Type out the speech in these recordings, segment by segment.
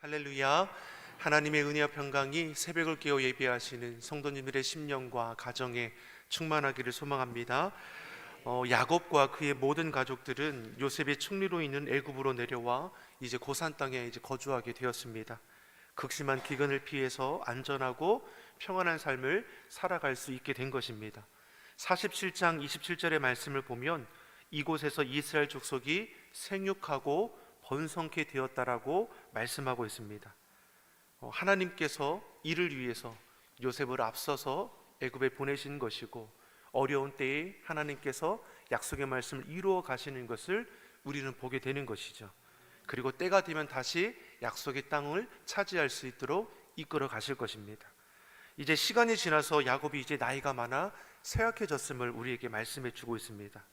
할렐루야. 하나님의 은혜와 평강이 새벽을 깨어 예배하시는 성도님들의 심령과 가정에 충만하기를 소망합니다. 야곱과 그의 모든 가족들은 요셉의 충리로 있는 애굽으로 내려와 이제 고산 땅에 거주하게 되었습니다. 극심한 기근을 피해서 안전하고 평안한 삶을 살아갈 수 있게 된 것입니다. 47장 27절의 말씀을 보면 이곳에서 이스라엘 족속이 생육하고 번성케 되었다라고 말씀하고 있습니다. 하나님께서 이를 위해서 요셉을 앞서서 애굽에 보내신 것이고, 어려운 때에 하나님께서 약속의 말씀을 이루어 가시는 것을 우리는 보게 되는 것이죠. 그리고 때가 되면 다시 약속의 땅을 차지할 수 있도록 이끌어 가실 것입니다. 이제 시간이 지나서 야곱이 이제 나이가 많아 쇠약해졌음을 우리에게 말씀해 주고 있습니다.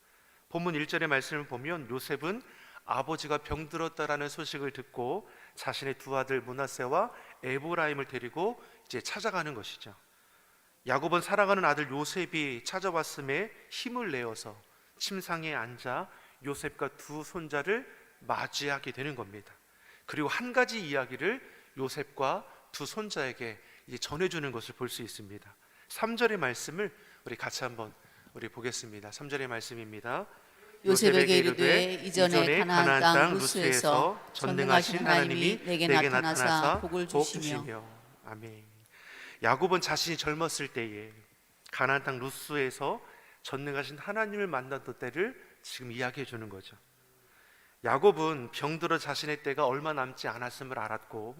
본문 1절의 말씀을 보면 요셉은 아버지가 병들었다라는 소식을 듣고 자신의 두 아들 므낫세와 에브라임을 데리고 이제 찾아가는 것이죠. 야곱은 사랑하는 아들 요셉이 찾아왔음에 힘을 내어서 침상에 앉아 요셉과 두 손자를 맞이하게 되는 겁니다. 그리고 한 가지 이야기를 요셉과 두 손자에게 이제 전해주는 것을 볼 수 있습니다. 3절의 말씀을 우리 같이 한번 보겠습니다. 3절의 말씀입니다. 요셉에게 이르되 이전에 가나안 땅 루스에서 전능하신 하나님이 내게 나타나사 복을 주시며. 아멘. 야곱은 자신이 젊었을 때에 가나안 땅 루스에서 전능하신 하나님을 만났던 때를 지금 이야기해 주는 거죠. 야곱은 병들어 자신의 때가 얼마 남지 않았음을 알았고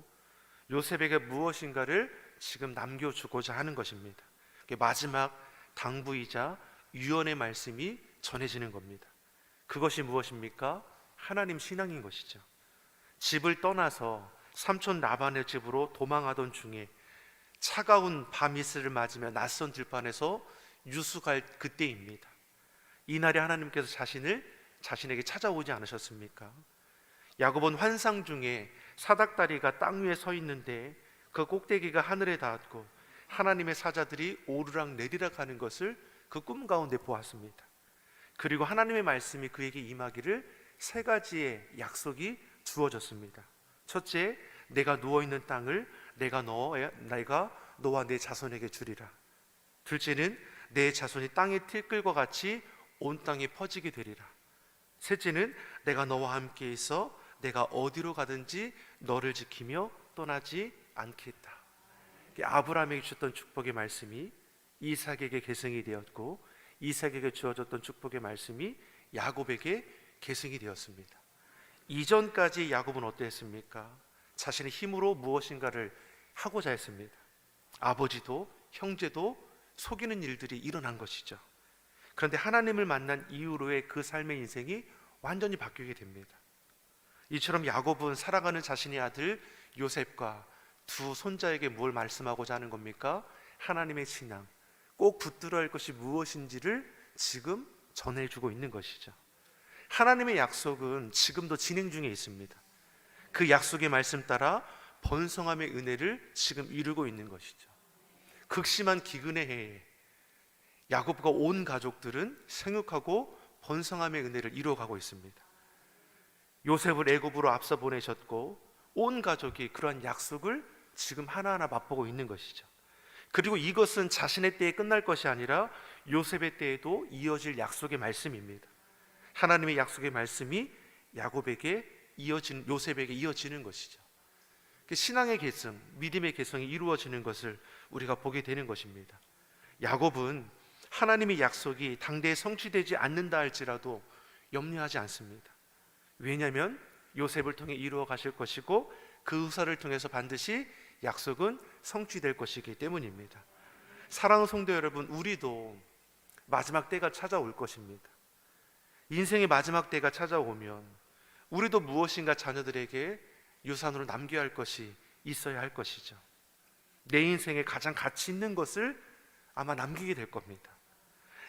요셉에게 무엇인가를 지금 남겨주고자 하는 것입니다. 마지막 당부이자 유언의 말씀이 전해지는 겁니다. 그것이 무엇입니까? 하나님 신앙인 것이죠. 집을 떠나서 삼촌 라반의 집으로 도망하던 중에 차가운 밤이슬을 맞으며 낯선 들판에서 유숙할 그때입니다. 이날에 하나님께서 자신에게 찾아오지 않으셨습니까? 야곱은 환상 중에 사닥다리가 땅 위에 서 있는데 그 꼭대기가 하늘에 닿았고 하나님의 사자들이 오르락 내리락 하는 것을 그 꿈 가운데 보았습니다. 그리고 하나님의 말씀이 그에게 임하기를 세 가지의 약속이 주어졌습니다. 첫째, 내가 누워있는 땅을 내가 너와 내 자손에게 주리라. 둘째는 내 자손이 땅의 티끌과 같이 온 땅에 퍼지게 되리라. 셋째는 내가 너와 함께 있어 내가 어디로 가든지 너를 지키며 떠나지 않겠다. 아브라함에게 주셨던 축복의 말씀이 이삭에게 계승이 되었고 이삭에게 주어졌던 축복의 말씀이 야곱에게 계승이 되었습니다. 이전까지 야곱은 어땠습니까? 자신의 힘으로 무엇인가를 하고자 했습니다. 아버지도 형제도 속이는 일들이 일어난 것이죠. 그런데 하나님을 만난 이후로의 그 삶의 인생이 완전히 바뀌게 됩니다. 이처럼 야곱은 살아가는 자신의 아들 요셉과 두 손자에게 뭘 말씀하고자 하는 겁니까? 하나님의 신앙, 꼭 붙들어야 할 것이 무엇인지를 지금 전해주고 있는 것이죠. 하나님의 약속은 지금도 진행 중에 있습니다. 그 약속의 말씀 따라 번성함의 은혜를 지금 이루고 있는 것이죠. 극심한 기근의 해에 야곱과 온 가족들은 생육하고 번성함의 은혜를 이루어가고 있습니다. 요셉을 애굽으로 앞서 보내셨고 온 가족이 그러한 약속을 지금 하나하나 맛보고 있는 것이죠. 그리고 이것은 자신의 때에 끝날 것이 아니라 요셉의 때에도 이어질 약속의 말씀입니다. 하나님의 약속의 말씀이 요셉에게 이어지는 것이죠. 신앙의 계승, 믿음의 계승이 이루어지는 것을 우리가 보게 되는 것입니다. 야곱은 하나님의 약속이 당대에 성취되지 않는다 할지라도 염려하지 않습니다. 왜냐하면 요셉을 통해 이루어 가실 것이고 그 후사를 통해서 반드시 약속은 성취될 것이기 때문입니다. 사랑하는 성도 여러분, 우리도 마지막 때가 찾아올 것입니다. 인생의 마지막 때가 찾아오면 우리도 무엇인가 자녀들에게 유산으로 남겨야 할 것이 있어야 할 것이죠. 내 인생에 가장 가치 있는 것을 아마 남기게 될 겁니다.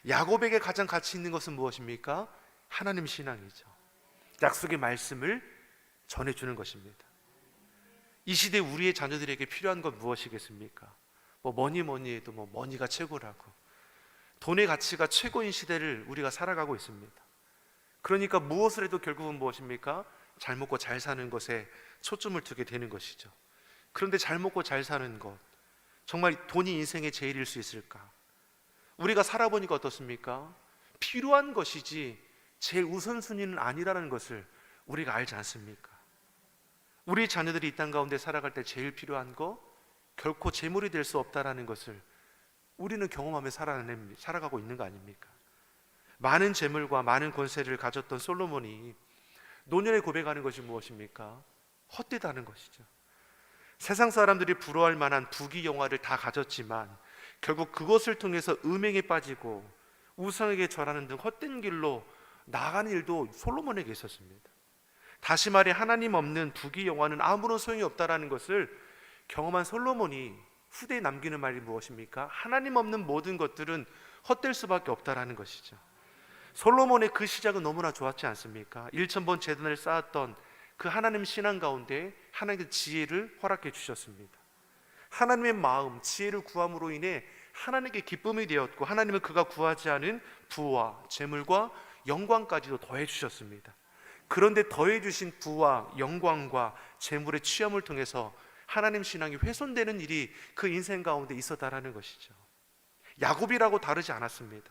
야곱에게 가장 가치 있는 것은 무엇입니까? 하나님 신앙이죠. 약속의 말씀을 전해주는 것입니다. 이 시대 우리의 자녀들에게 필요한 건 무엇이겠습니까? 뭐니 해도 머니가 최고라고, 돈의 가치가 최고인 시대를 우리가 살아가고 있습니다. 그러니까 무엇을 해도 결국은 무엇입니까? 잘 먹고 잘 사는 것에 초점을 두게 되는 것이죠. 그런데 잘 먹고 잘 사는 것, 정말 돈이 인생의 제일일 수 있을까? 우리가 살아보니까 어떻습니까? 필요한 것이지 제일 우선순위는 아니라는 것을 우리가 알지 않습니까? 우리 자녀들이 이 땅 가운데 살아갈 때 제일 필요한 거 결코 재물이 될 수 없다라는 것을 우리는 경험하며 살아가고 있는 거 아닙니까? 많은 재물과 많은 권세를 가졌던 솔로몬이 노년에 고백하는 것이 무엇입니까? 헛되다는 것이죠. 세상 사람들이 부러워할 만한 부귀영화를 다 가졌지만 결국 그것을 통해서 음행에 빠지고 우상에게 절하는 등 헛된 길로 나아가는 일도 솔로몬에게 있었습니다. 다시 말해 하나님 없는 부귀영화는 아무런 소용이 없다라는 것을 경험한 솔로몬이 후대에 남기는 말이 무엇입니까? 하나님 없는 모든 것들은 헛될 수밖에 없다라는 것이죠. 솔로몬의 그 시작은 너무나 좋았지 않습니까? 1000번 제단을 쌓았던 그 하나님 신앙 가운데 하나님의 지혜를 허락해 주셨습니다. 하나님의 마음, 지혜를 구함으로 인해 하나님께 기쁨이 되었고 하나님은 그가 구하지 않은 부와 재물과 영광까지도 더해 주셨습니다. 그런데 더해 주신 부와 영광과 재물의 취함을 통해서 하나님 신앙이 훼손되는 일이 그 인생 가운데 있었다라는 것이죠. 야곱이라고 다르지 않았습니다.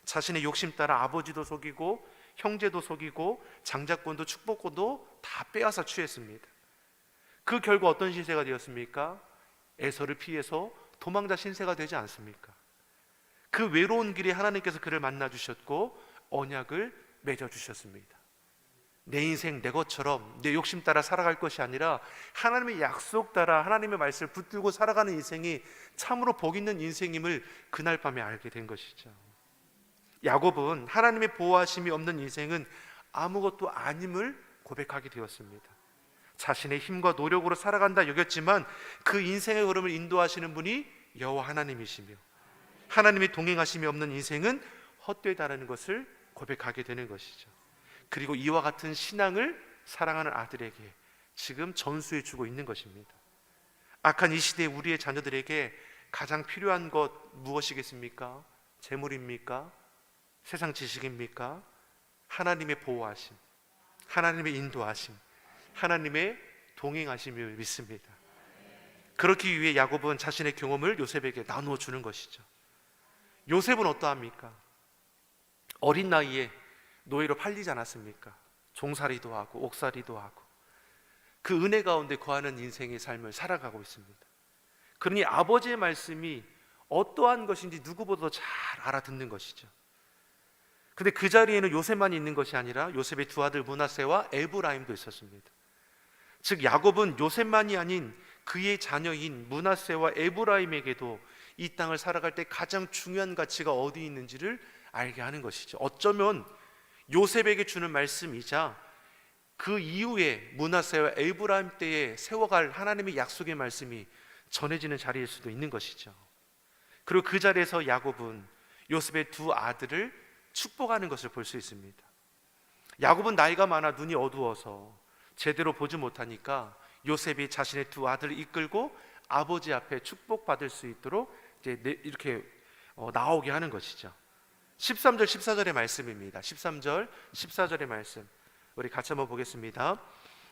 자신의 욕심 따라 아버지도 속이고 형제도 속이고 장자권도 축복권도 다 빼앗아 취했습니다. 그 결과 어떤 신세가 되었습니까? 에서를 피해서 도망자 신세가 되지 않습니까? 그 외로운 길에 하나님께서 그를 만나 주셨고 언약을 맺어 주셨습니다. 내 인생 내 것처럼 내 욕심 따라 살아갈 것이 아니라 하나님의 약속 따라 하나님의 말씀을 붙들고 살아가는 인생이 참으로 복 있는 인생임을 그날 밤에 알게 된 것이죠. 야곱은 하나님의 보호하심이 없는 인생은 아무것도 아님을 고백하게 되었습니다. 자신의 힘과 노력으로 살아간다 여겼지만 그 인생의 흐름을 인도하시는 분이 여호와 하나님이시며 하나님의 동행하심이 없는 인생은 헛되다라는 것을 고백하게 되는 것이죠. 그리고 이와 같은 신앙을 사랑하는 아들에게 지금 전수해 주고 있는 것입니다. 악한 이 시대에 우리의 자녀들에게 가장 필요한 것 무엇이겠습니까? 재물입니까? 세상 지식입니까? 하나님의 보호하심, 하나님의 인도하심, 하나님의 동행하심을 믿습니다. 그렇기 위해 야곱은 자신의 경험을 요셉에게 나누어 주는 것이죠. 요셉은 어떠합니까? 어린 나이에 노예로 팔리지 않았습니까? 종살이도 하고 옥살이도 하고 그 은혜 가운데 거하는 인생의 삶을 살아가고 있습니다. 그러니 아버지의 말씀이 어떠한 것인지 누구보다 잘 알아듣는 것이죠. 근데 그 자리에는 요셉만 있는 것이 아니라 요셉의 두 아들 므낫세와 에브라임도 있었습니다. 즉 야곱은 요셉만이 아닌 그의 자녀인 므낫세와 에브라임에게도 이 땅을 살아갈 때 가장 중요한 가치가 어디 있는지를 알게 하는 것이죠. 어쩌면 요셉에게 주는 말씀이자 그 이후에 므낫세와 에브라임 때에 세워갈 하나님의 약속의 말씀이 전해지는 자리일 수도 있는 것이죠. 그리고 그 자리에서 야곱은 요셉의 두 아들을 축복하는 것을 볼 수 있습니다. 야곱은 나이가 많아 눈이 어두워서 제대로 보지 못하니까 요셉이 자신의 두 아들을 이끌고 아버지 앞에 축복받을 수 있도록 이제 이렇게 나오게 하는 것이죠. 13절 14절의 말씀입니다. 13절 14절의 말씀 우리 같이 한번 보겠습니다.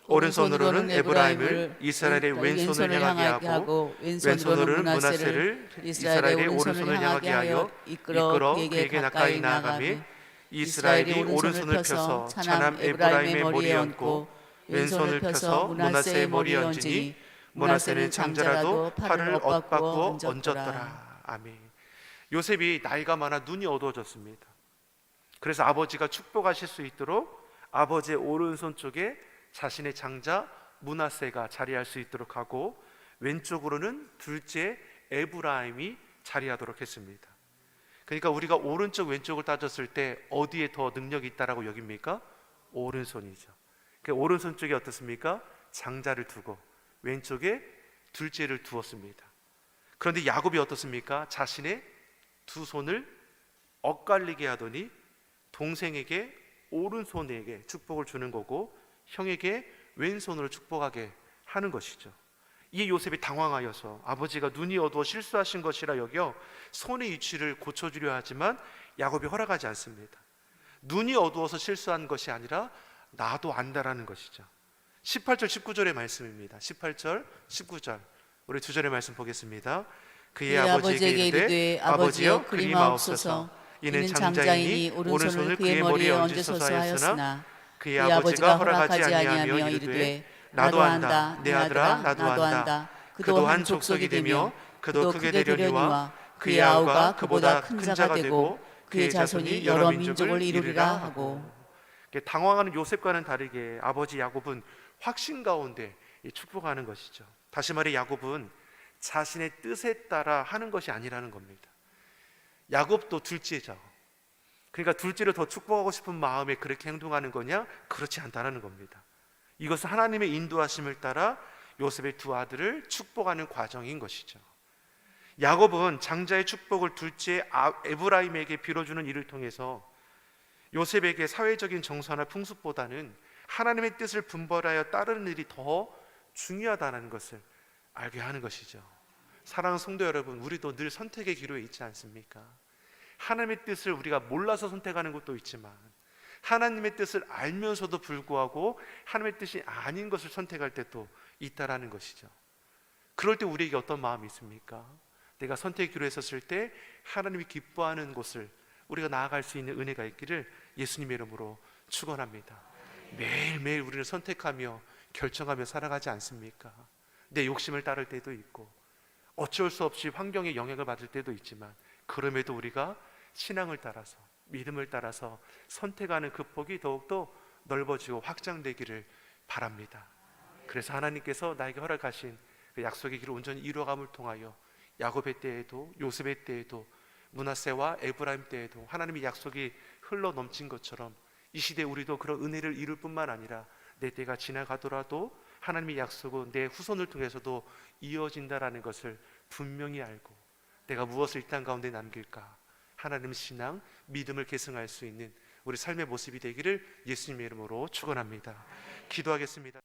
오른손으로는 에브라임을 이스라엘의 왼손을 향하게 하고 왼손으로는 므낫세를 이스라엘의 오른손을 향하게 하여 이끌어 그에게 가까이 나아가매 이스라엘이 오른손을 펴서 차남 에브라임의 머리에 얹고 왼손을 펴서 므낫세의 머리에 얹으니 므낫세는 장자라도 팔을 엇박고 얹었더라. 아멘. 요셉이 나이가 많아 눈이 어두워졌습니다. 그래서 아버지가 축복하실 수 있도록 아버지의 오른손 쪽에 자신의 장자 므낫세가 자리할 수 있도록 하고 왼쪽으로는 둘째 에브라임이 자리하도록 했습니다. 그러니까 우리가 오른쪽 왼쪽을 따졌을 때 어디에 더 능력이 있다라고 여깁니까? 오른손이죠. 그러니까 오른손 쪽에 어떻습니까? 장자를 두고 왼쪽에 둘째를 두었습니다. 그런데 야곱이 어떻습니까? 자신의 두 손을 엇갈리게 하더니 동생에게 오른손에게 축복을 주는 거고 형에게 왼손으로 축복하게 하는 것이죠. 이 요셉이 당황하여서 아버지가 눈이 어두워 실수하신 것이라 여겨 손의 위치를 고쳐주려 하지만 야곱이 허락하지 않습니다. 눈이 어두워서 실수한 것이 아니라 나도 안다라는 것이죠. 18절 19절의 말씀입니다. 18절 19절 우리 두 절의 말씀 보겠습니다. 그의 아버지에게 이르되 아버지여 그리마옵소서. 이는 장자이니 오른손을 그의 머리에 얹으소서 하였으나 그의 아버지가 허락하지 아니하며 이르되 나도 안다 내 아들아 나도 안다. 그도 한 족속이 되며 그도 크게 되려니와 그의 아우가 그보다 큰 자가 되고 그의 자손이 여러 민족을 이루리라 하고. 당황하는 요셉과는 다르게 아버지 야곱은 확신 가운데 축복하는 것이죠. 다시 말해 야곱은 자신의 뜻에 따라 하는 것이 아니라는 겁니다. 야곱도 둘째죠. 그러니까 둘째를 더 축복하고 싶은 마음에 그렇게 행동하는 거냐? 그렇지 않다는 겁니다. 이것은 하나님의 인도하심을 따라 요셉의 두 아들을 축복하는 과정인 것이죠. 야곱은 장자의 축복을 둘째 에브라임에게 빌어주는 일을 통해서 요셉에게 사회적인 정서나 풍습보다는 하나님의 뜻을 분별하여 따르는 일이 더 중요하다는 것을 알게 하는 것이죠. 사랑하는 성도 여러분, 우리도 늘 선택의 기로에 있지 않습니까? 하나님의 뜻을 우리가 몰라서 선택하는 것도 있지만 하나님의 뜻을 알면서도 불구하고 하나님의 뜻이 아닌 것을 선택할 때도 있다라는 것이죠. 그럴 때 우리에게 어떤 마음이 있습니까? 내가 선택의 기로에 섰을 때 하나님이 기뻐하는 곳을 우리가 나아갈 수 있는 은혜가 있기를 예수님의 이름으로 축원합니다. 매일매일 우리는 선택하며 결정하며 살아가지 않습니까? 내 욕심을 따를 때도 있고 어쩔 수 없이 환경의 영향을 받을 때도 있지만 그럼에도 우리가 신앙을 따라서 믿음을 따라서 선택하는 그 폭이 더욱더 넓어지고 확장되기를 바랍니다. 그래서 하나님께서 나에게 허락하신 그 약속의 길을 온전히 이루어감을 통하여 야곱의 때에도 요셉의 때에도 므낫세와 에브라임 때에도 하나님의 약속이 흘러 넘친 것처럼 이 시대에 우리도 그런 은혜를 이룰 뿐만 아니라 내 때가 지나가더라도 하나님의 약속은 내 후손을 통해서도 이어진다라는 것을 분명히 알고 내가 무엇을 이 땅 가운데 남길까? 하나님 신앙, 믿음을 계승할 수 있는 우리 삶의 모습이 되기를 예수님의 이름으로 축원합니다. 기도하겠습니다.